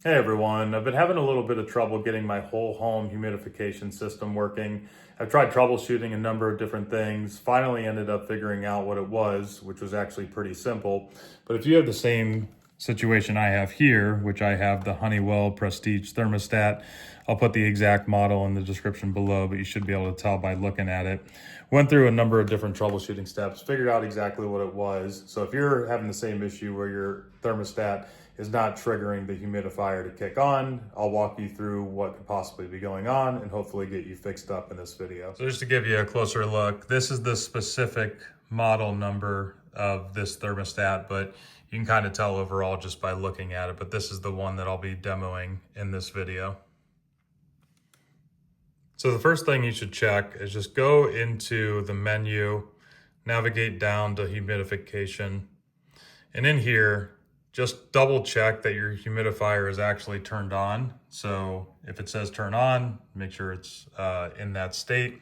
Hey everyone, I've been having a little bit of trouble getting my whole home humidification system working. I've tried troubleshooting a number of different things, finally ended up figuring out what it was, which was actually pretty simple. But if you have the same situation I have here, which I have the Honeywell Prestige Thermostat, I'll put the exact model in the description below, but you should be able to tell by looking at it. Went through a number of different troubleshooting steps, figured out exactly what it was. So if you're having the same issue where your thermostat is not triggering the humidifier to kick on, I'll walk you through what could possibly be going on and hopefully get you fixed up in this video. So just to give you a closer look, this is the specific model number of this thermostat, but you can kind of tell overall just by looking at it, but this is the one that I'll be demoing in this video. So the first thing you should check is just go into the menu, navigate down to humidification, and in here, just double check that your humidifier is actually turned on. So if it says turn on, make sure it's in that state.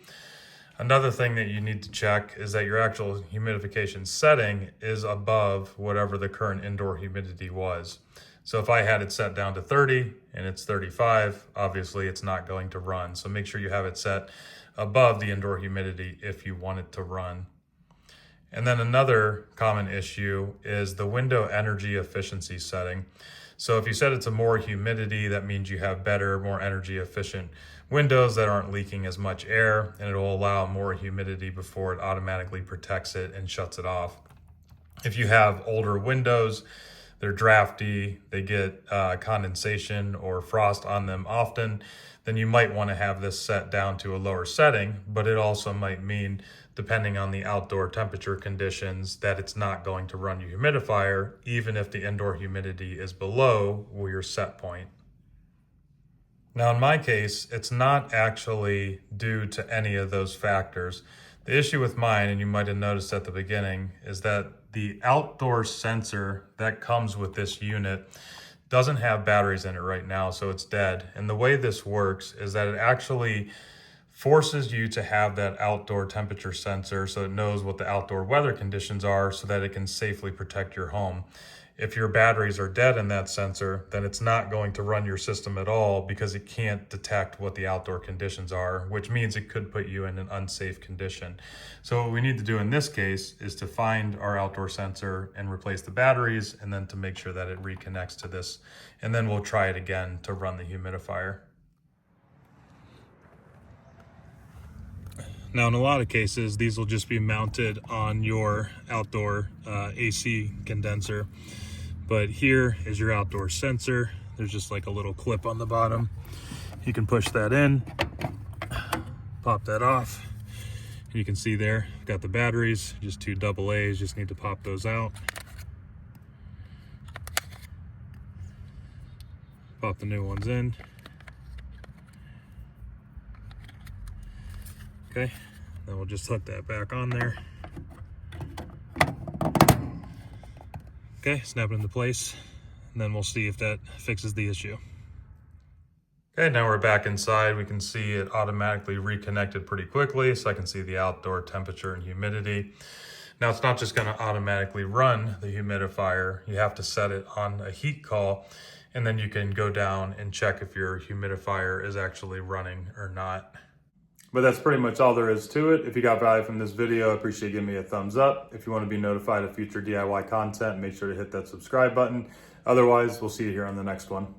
Another thing that you need to check is that your actual humidification setting is above whatever the current indoor humidity was. So if I had it set down to 30 and it's 35, obviously it's not going to run. So make sure you have it set above the indoor humidity if you want it to run. And then another common issue is the window energy efficiency setting. So if you set it to more humidity, that means you have better, more energy efficient windows that aren't leaking as much air, and it will allow more humidity before it automatically protects it and shuts it off. If you have older windows, they're drafty, they get condensation or frost on them often, then you might want to have this set down to a lower setting, but it also might mean, depending on the outdoor temperature conditions, that it's not going to run your humidifier, even if the indoor humidity is below your set point. Now, in my case, it's not actually due to any of those factors. The issue with mine, and you might have noticed at the beginning, is that the outdoor sensor that comes with this unit doesn't have batteries in it right now, so it's dead. And the way this works is that it actually forces you to have that outdoor temperature sensor so it knows what the outdoor weather conditions are so that it can safely protect your home. If your batteries are dead in that sensor, then it's not going to run your system at all because it can't detect what the outdoor conditions are, which means it could put you in an unsafe condition. So what we need to do in this case is to find our outdoor sensor and replace the batteries, and then to make sure that it reconnects to this. And then we'll try it again to run the humidifier. Now, in a lot of cases, these will just be mounted on your outdoor AC condenser. But here is your outdoor sensor. There's just like a little clip on the bottom. You can push that in, pop that off. And you can see there, I've got the batteries, just two AA's, just need to pop those out. Pop the new ones in. Okay, then we'll just hook that back on there. Okay, snap it into place, and then we'll see if that fixes the issue. Okay, now we're back inside. We can see it automatically reconnected pretty quickly, so I can see the outdoor temperature and humidity. Now, it's not just gonna automatically run the humidifier. You have to set it on a heat call, and then you can go down and check if your humidifier is actually running or not. But that's pretty much all there is to it. If you got value from this video, I appreciate you giving me a thumbs up. If you want to be notified of future DIY content, make sure to hit that subscribe button. Otherwise, we'll see you here on the next one.